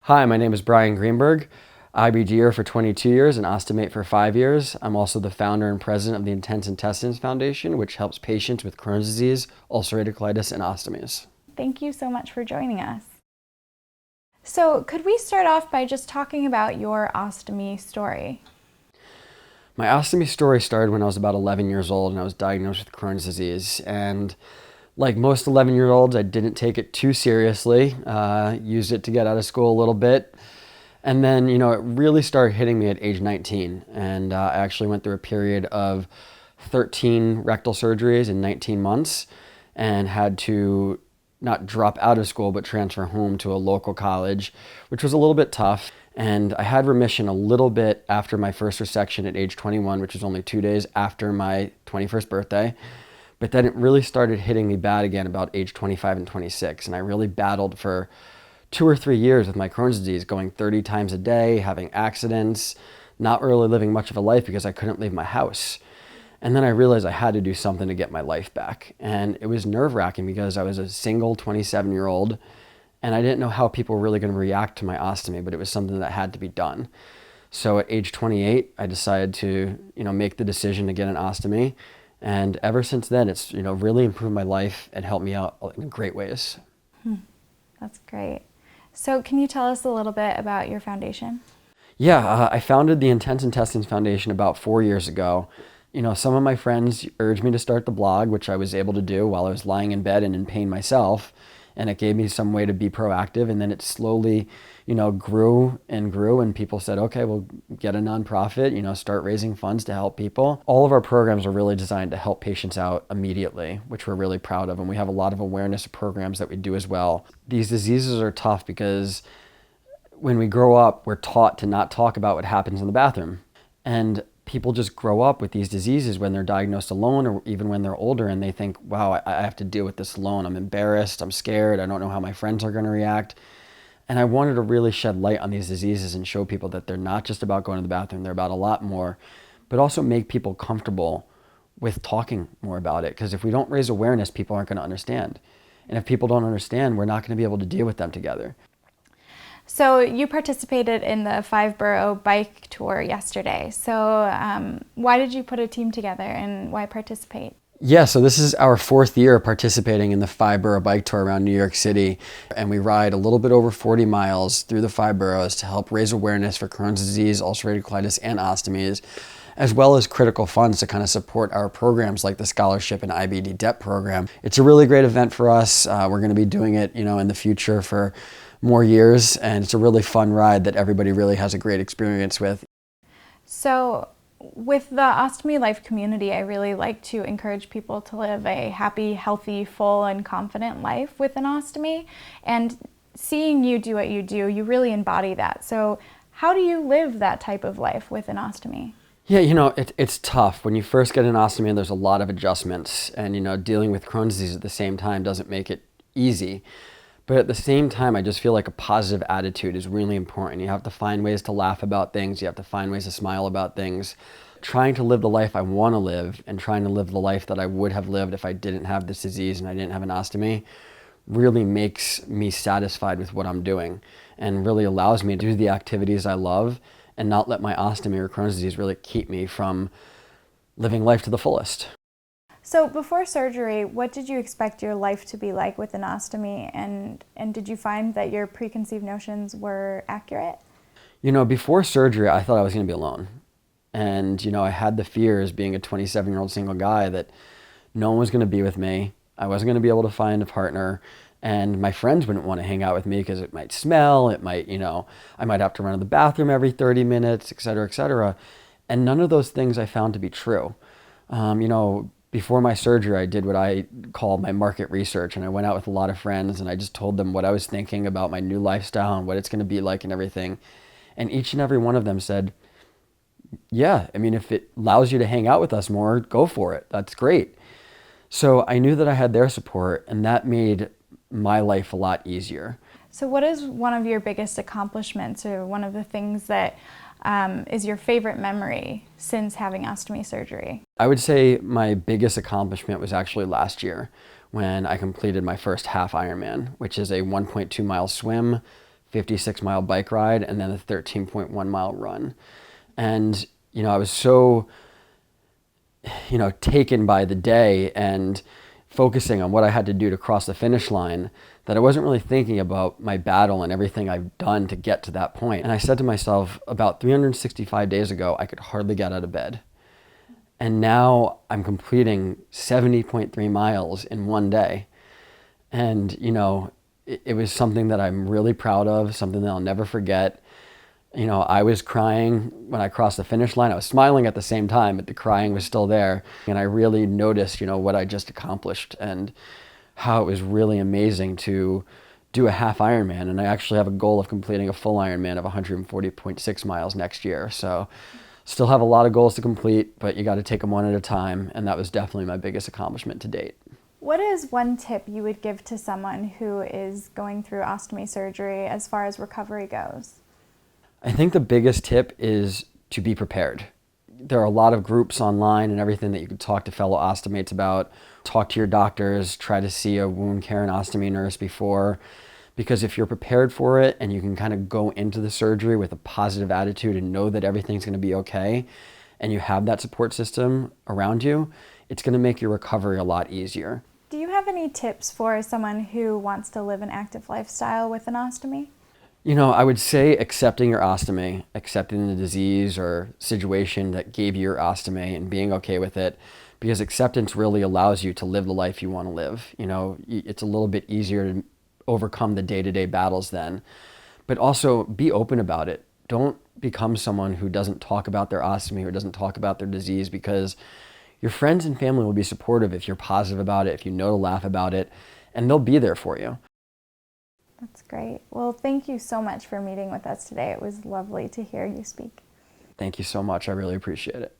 Hi, my name is Brian Greenberg, IBDer for 22 years and Ostomate for 5 years. I'm also the founder and president of the Intestines Foundation, which helps patients with Crohn's disease, ulcerative colitis, and ostomies. Thank you so much for joining us. So could we start off by just talking about your ostomy story? My ostomy story started when I was about 11 years old and I was diagnosed with Crohn's disease. And like most 11-year-olds, I didn't take it too seriously, used it to get out of school a little bit. And then, it really started hitting me at age 19. And I actually went through a period of 13 rectal surgeries in 19 months and had to not drop out of school, but transfer home to a local college, which was a little bit tough. And I had remission a little bit after my first resection at age 21, which was only 2 days after my 21st birthday. But then it really started hitting me bad again about age 25 and 26. And I really battled for 2 or 3 years with my Crohn's disease, going 30 times a day, having accidents, not really living much of a life because I couldn't leave my house. And then I realized I had to do something to get my life back. And it was nerve-wracking because I was a single 27-year-old and I didn't know how people were really going to react to my ostomy, but it was something that had to be done. So at age 28, I decided to, make the decision to get an ostomy. And ever since then, it's, really improved my life and helped me out in great ways. That's great. So can you tell us a little bit about your foundation? Yeah, I founded the Intestines Foundation about 4 years ago. Some of my friends urged me to start the blog, which I was able to do while I was lying in bed and in pain myself. And it gave me some way to be proactive. And then it slowly, grew and grew. And people said, okay, we'll get a nonprofit, start raising funds to help people. All of our programs are really designed to help patients out immediately, which we're really proud of. And we have a lot of awareness programs that we do as well. These diseases are tough because when we grow up, we're taught to not talk about what happens in the bathroom. And people just grow up with these diseases when they're diagnosed alone or even when they're older, and they think, wow, I have to deal with this alone. I'm embarrassed, I'm scared, I don't know how my friends are going to react. And I wanted to really shed light on these diseases and show people that they're not just about going to the bathroom, they're about a lot more, but also make people comfortable with talking more about it. Because if we don't raise awareness, people aren't going to understand. And if people don't understand, we're not going to be able to deal with them together. So you participated in the 5-borough bike tour yesterday. So why did you put a team together and why participate? Yeah, so this is our 4th year participating in the 5-borough bike tour around New York City. And we ride a little bit over 40 miles through the 5 boroughs to help raise awareness for Crohn's disease, ulcerative colitis, and ostomies, as well as critical funds to kind of support our programs like the scholarship and IBD debt program. It's a really great event for us. We're going to be doing it, in the future for more years, and it's a really fun ride that everybody really has a great experience with. So with the Ostomy Life community, I really like to encourage people to live a happy, healthy, full, and confident life with an ostomy. And seeing you do what you do, you really embody that. So how do you live that type of life with an ostomy? Yeah, it's tough. When you first get an ostomy, there's a lot of adjustments, and dealing with Crohn's disease at the same time doesn't make it easy. But at the same time, I just feel like a positive attitude is really important. You have to find ways to laugh about things. You have to find ways to smile about things. Trying to live the life I want to live and trying to live the life that I would have lived if I didn't have this disease and I didn't have an ostomy really makes me satisfied with what I'm doing and really allows me to do the activities I love and not let my ostomy or Crohn's disease really keep me from living life to the fullest. So before surgery, what did you expect your life to be like with an ostomy, and did you find that your preconceived notions were accurate? Before surgery, I thought I was going to be alone. And, I had the fears being a 27-year-old single guy that no one was going to be with me. I wasn't going to be able to find a partner, and my friends wouldn't want to hang out with me because it might smell, it might, I might have to run to the bathroom every 30 minutes, et cetera, et cetera. And none of those things I found to be true. Before my surgery, I did what I call my market research, and I went out with a lot of friends and I just told them what I was thinking about my new lifestyle and what it's going to be like and everything. And each and every one of them said, yeah, if it allows you to hang out with us more, go for it. That's great. So I knew that I had their support, and that made my life a lot easier. So what is one of your biggest accomplishments, or one of the things that is your favorite memory since having ostomy surgery? I would say my biggest accomplishment was actually last year when I completed my first half Ironman, which is a 1.2 mile swim, 56-mile bike ride, and then a 13.1-mile run. And, I was so, taken by the day and focusing on what I had to do to cross the finish line that I wasn't really thinking about my battle and everything I've done to get to that point. And I said to myself, about 365 days ago, I could hardly get out of bed. And now I'm completing 70.3 miles in one day. And, it was something that I'm really proud of, something that I'll never forget. I was crying when I crossed the finish line. I was smiling at the same time, but the crying was still there. And I really noticed, what I just accomplished and how it was really amazing to do a half Ironman. And I actually have a goal of completing a full Ironman of 140.6 miles next year. So still have a lot of goals to complete, but you got to take them one at a time. And that was definitely my biggest accomplishment to date. What is one tip you would give to someone who is going through ostomy surgery as far as recovery goes? I think the biggest tip is to be prepared. There are a lot of groups online and everything that you can talk to fellow ostomates about. Talk to your doctors, try to see a wound care and ostomy nurse before. Because if you're prepared for it and you can kind of go into the surgery with a positive attitude and know that everything's going to be okay, and you have that support system around you, it's going to make your recovery a lot easier. Do you have any tips for someone who wants to live an active lifestyle with an ostomy? I would say accepting your ostomy, accepting the disease or situation that gave you your ostomy and being okay with it, because acceptance really allows you to live the life you want to live. It's a little bit easier to overcome the day-to-day battles then, but also be open about it. Don't become someone who doesn't talk about their ostomy or doesn't talk about their disease, because your friends and family will be supportive if you're positive about it, if you know to laugh about it, and they'll be there for you. That's great. Well, thank you so much for meeting with us today. It was lovely to hear you speak. Thank you so much. I really appreciate it.